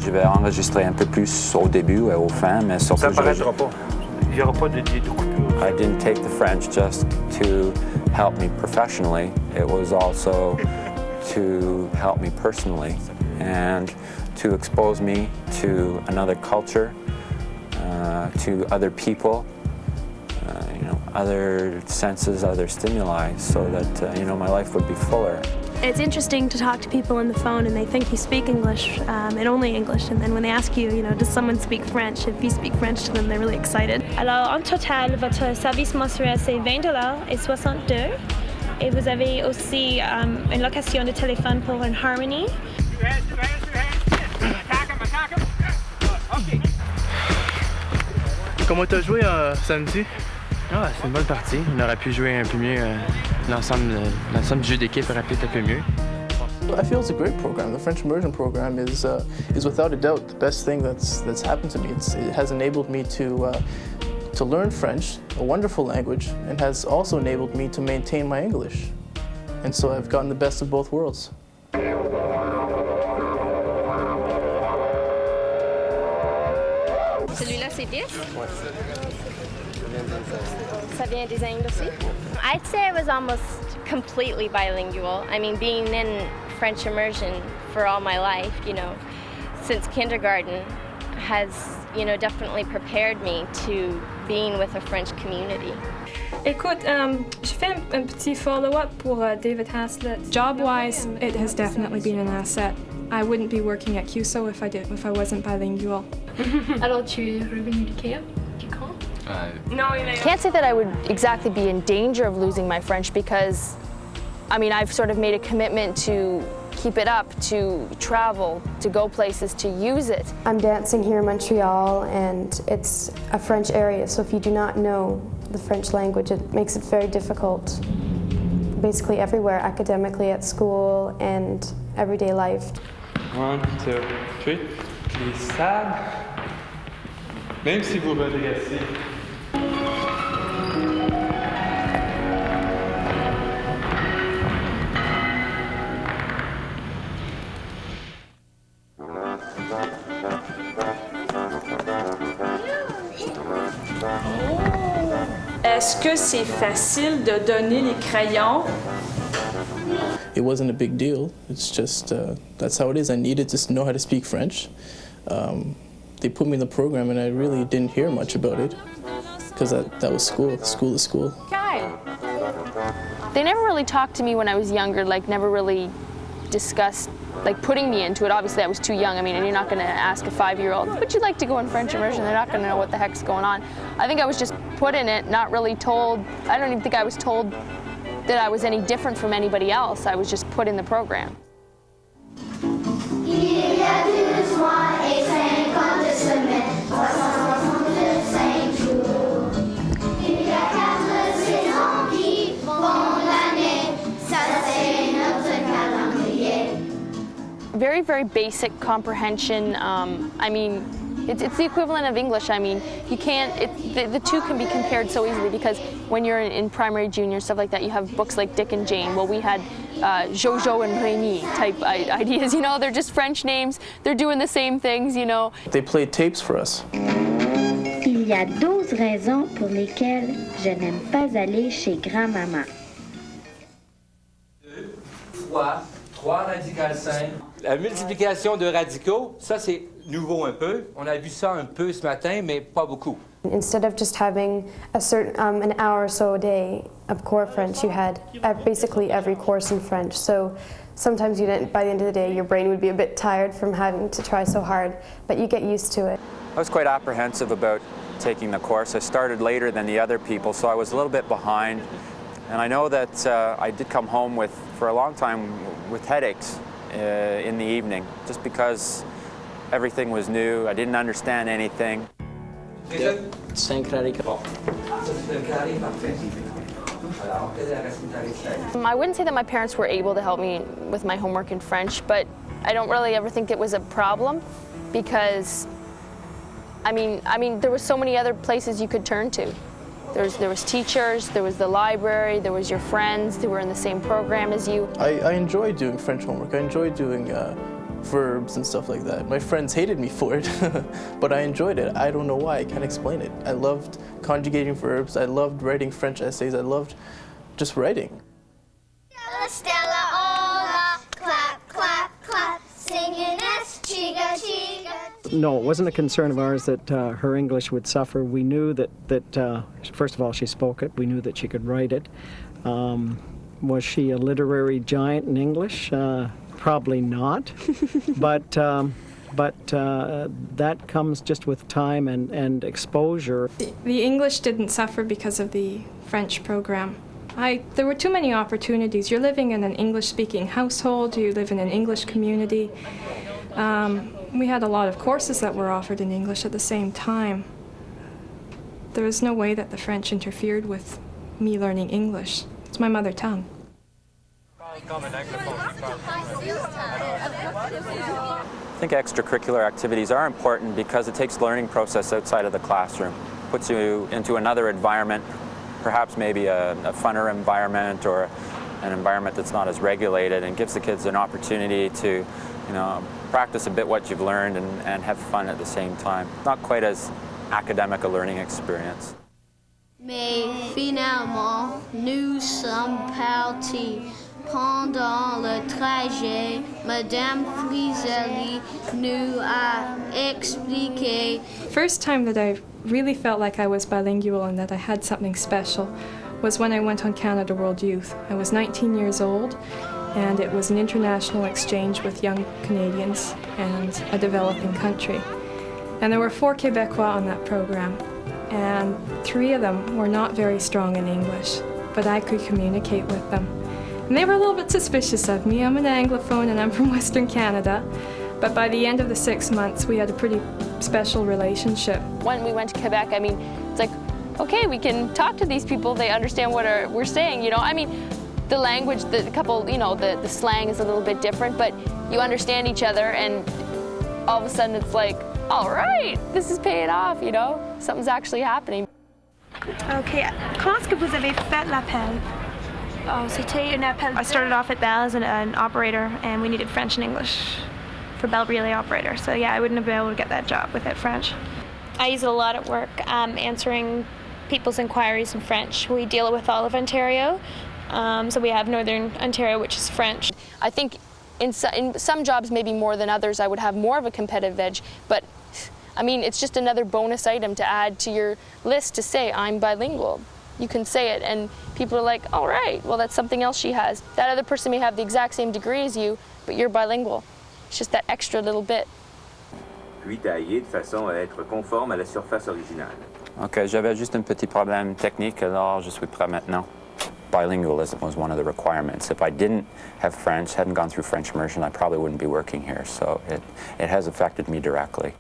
je vais enregistrer un peu plus au début et au fin, mais surtout... Ça paraîtra pas. Il n'y aura pas de coupure. I didn't take the French just to help me professionally. It was also to help me personally and to expose me to another culture, to other people, other senses, other stimuli, so that, my life would be fuller. It's interesting to talk to people on the phone and they think you speak English and only English, and then when they ask you, does someone speak French, if you speak French to them, they're really excited. Alors, en total, votre service mensuel, c'est $20.62 et vous avez aussi une location de téléphone pour une Harmony. Comment t'as joué samedi? Ah, c'est une bonne partie. On aurait pu jouer un peu mieux. L'ensemble du jeu d'équipe aurait pu être un peu mieux. I feel it's a great program. The French immersion program is without a doubt the best thing that's happened to me. It has enabled me to learn French, a wonderful language, and has also enabled me to maintain my English. And so I've gotten the best of both worlds. Celui-là, c'est 10? Ça vient des Indes aussi? I'd say I was almost completely bilingual. I mean, being in French immersion for all my life, since kindergarten has, definitely prepared me to being with a French community. Écoute, je fais un petit follow-up pour David Haslett. Job-wise, it has definitely been an asset. I wouldn't be working at CUSO if I wasn't bilingual. Alors, tu es revenu du Caire? Du camp? Can't say that I would exactly be in danger of losing my French because, I've sort of made a commitment to keep it up, to travel, to go places, to use it. I'm dancing here in Montreal, and it's a French area, so if you do not know the French language, it makes it very difficult basically everywhere, academically, at school, and everyday life. 1, 2, 3. Glissade. Même si vous redressez. Est-ce que c'est facile de donner les crayons? It wasn't a big deal. It's just, that's how it is. I needed to know how to speak French. They put me in the program and I really didn't hear much about it because that was school. School is school. They never really talked to me when I was younger, never really discussed putting me into it. Obviously I was too young. You're not going to ask a 5-year-old, would you like to go in French immersion? They're not going to know what the heck's going on. I think I was just put in it, not really told. I don't even think I was told that I was any different from anybody else. I was just put in the program. Il y a 12 mois et 50 semaines, 365 jours. Il y a 4 saisons qui font l'année, ça c'est notre calendrier. Very, very basic comprehension. It's the equivalent of English. You can't, the two can be compared so easily because when you're in primary, junior, stuff like that, you have books like Dick and Jane. Well, we had Jojo and Rémi type ideas, they're just French names, they're doing the same things, They played tapes for us. Il y a 12 raisons pour lesquelles je n'aime pas aller chez grand-maman. 3 radicales simples. La multiplication de radicaux, ça c'est nouveau un peu. On a vu ça un peu ce matin, mais pas beaucoup. Instead of just having a certain an hour or so a day of core French, you had basically every course in French. So sometimes by the end of the day, your brain would be a bit tired from having to try so hard, but you get used to it. I was quite apprehensive about taking the course. I started later than the other people, so I was a little bit behind. And I know that I did come home for a long time with headaches in the evening, just because everything was new. I didn't understand anything. I wouldn't say that my parents were able to help me with my homework in French, but I don't really ever think it was a problem because, there were so many other places you could turn to. There was teachers, there was the library, there was your friends who were in the same program as you. I enjoy doing French homework. I enjoy doing verbs and stuff like that. My friends hated me for it, but I enjoyed it. I don't know why, I can't explain it. I loved conjugating verbs, I loved writing French essays, I loved just writing. Stella, Ola, clap, clap, clap, singing us, chiga, chiga. No, it wasn't a concern of ours that her English would suffer. We knew that first of all, she spoke it. We knew that she could write it. Was she a literary giant in English? Probably not. but that comes just with time and exposure. The English didn't suffer because of the French program. There were too many opportunities. You're living in an English-speaking household. You live in an English community. We had a lot of courses that were offered in English at the same time. There was no way that the French interfered with me learning English. It's my mother tongue. I think extracurricular activities are important because it takes learning process outside of the classroom, puts you into another environment, perhaps maybe a funner environment or an environment that's not as regulated, and gives the kids an opportunity to, practice a bit what you've learned and have fun at the same time. Not quite as academic a learning experience. Mais finalement, nous sommes partis. Pendant le trajet, Madame Friselli nous a expliqué. First time that I really felt like I was bilingual and that I had something special was when I went on Canada World Youth. I was 19 years old, and it was an international exchange with young Canadians and a developing country. And there were 4 Quebecois on that program, and 3 of them were not very strong in English, but I could communicate with them. And they were a little bit suspicious of me. I'm an Anglophone and I'm from Western Canada. But by the end of the 6 months, we had a pretty special relationship. When we went to Quebec, it's like, okay, we can talk to these people. They understand what we're saying, the language, the slang is a little bit different, but you understand each other, and all of a sudden it's like, all right, this is paying off, something's actually happening. Okay, comment est-ce que vous avez fait l'appel? Oh, c'était un appel. I started off at Bell as an operator, and we needed French and English for Bell relay operator. So yeah, I wouldn't have been able to get that job without French. I use it a lot at work, answering people's inquiries in French. We deal with all of Ontario. So we have Northern Ontario, which is French. I think in some jobs, maybe more than others, I would have more of a competitive edge, but it's just another bonus item to add to your list to say, I'm bilingual. You can say it, and people are like, all right, well, that's something else she has. That other person may have the exact same degree as you, but you're bilingual. It's just that extra little bit. Puis taillé de façon à être conforme à la surface originale. Okay, j'avais juste un petit problème technique, alors je suis prêt maintenant. Bilingualism was one of the requirements. If I didn't have French, hadn't gone through French immersion, I probably wouldn't be working here, so it has affected me directly.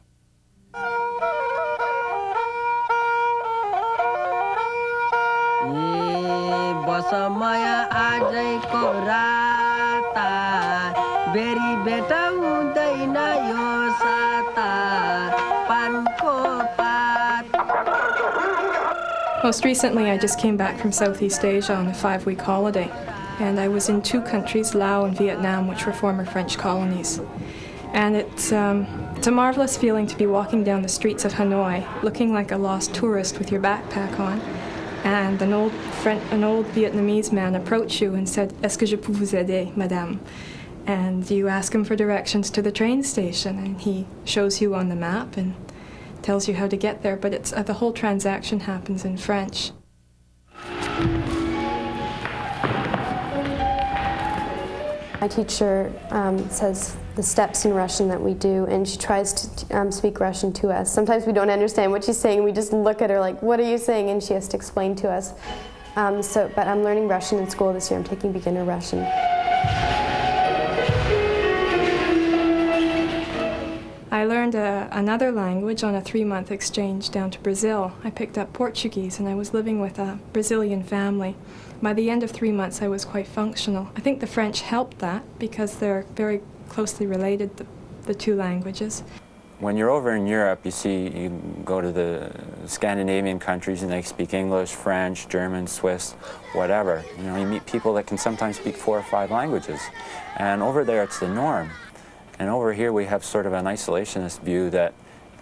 Most recently, I just came back from Southeast Asia on a 5-week holiday, and I was in 2 countries, Laos and Vietnam, which were former French colonies. And it's a marvelous feeling to be walking down the streets of Hanoi, looking like a lost tourist with your backpack on, and an old Vietnamese man approached you and said, "Est-ce que je peux vous aider, madame?" And you ask him for directions to the train station, and he shows you on the map and tells you how to get there, but the whole transaction happens in French. My teacher says the steps in Russian that we do, and she tries to speak Russian to us. Sometimes we don't understand what she's saying. We just look at her like, what are you saying? And she has to explain to us. But I'm learning Russian in school this year. I'm taking beginner Russian. I learned another language on a 3-month exchange down to Brazil. I picked up Portuguese, and I was living with a Brazilian family. By the end of 3 months, I was quite functional. I think the French helped that because they're very closely related, the 2 languages. When you're over in Europe, you go to the Scandinavian countries and they speak English, French, German, Swiss, whatever. You meet people that can sometimes speak 4 or 5 languages. And over there, it's the norm. And over here we have sort of an isolationist view that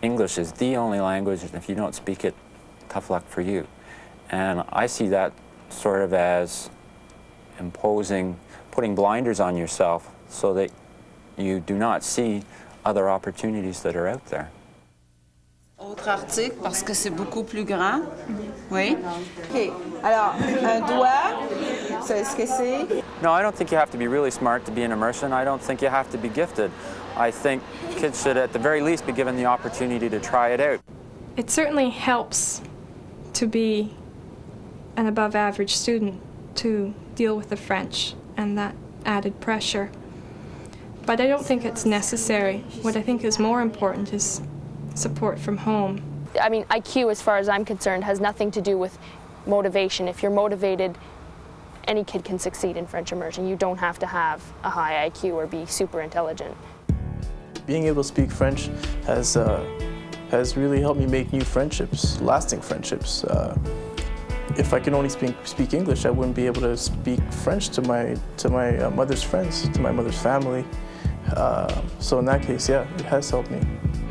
English is the only language, and if you don't speak it, tough luck for you. And I see that sort of as imposing, putting blinders on yourself so that you do not see other opportunities that are out there. Autre article, parce que c'est beaucoup plus grand. Oui. OK. Alors, un doigt, c'est ce que c'est? No, I don't think you have to be really smart to be in immersion. I don't think you have to be gifted. I think kids should at the very least be given the opportunity to try it out. It certainly helps to be an above average student to deal with the French and that added pressure. But I don't think it's necessary. What I think is more important is support from home. I mean, IQ, as far as I'm concerned, has nothing to do with motivation. If you're motivated, any kid can succeed in French immersion. You don't have to have a high IQ or be super intelligent. Being able to speak French has really helped me make new friendships, lasting friendships. If I could only speak English, I wouldn't be able to speak French to my mother's friends, to my mother's family. So in that case, yeah, it has helped me.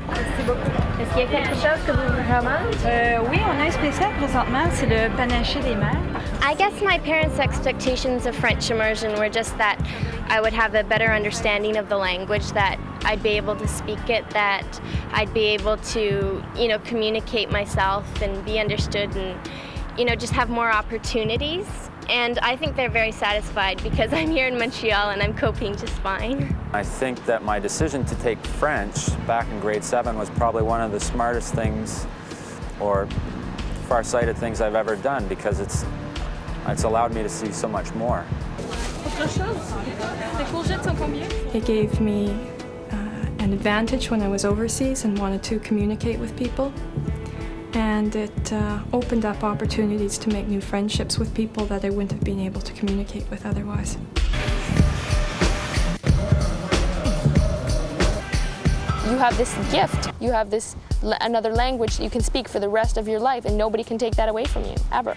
Est-ce qu'il y a quelque chose que vous recommandez? Oui, on a un spécial présentement, c'est le panaché des mères. I guess my parents' expectations of French immersion were just that I would have a better understanding of the language, that I'd be able to speak it, that I'd be able to, communicate myself and be understood and, just have more opportunities. And I think they're very satisfied because I'm here in Montreal and I'm coping just fine. I think that my decision to take French back in grade 7 was probably one of the smartest things or far-sighted things I've ever done because it's allowed me to see so much more. It gave me an advantage when I was overseas and wanted to communicate with people. And it opened up opportunities to make new friendships with people that I wouldn't have been able to communicate with otherwise. You have this gift. You have this another language that you can speak for the rest of your life, and nobody can take that away from you, ever.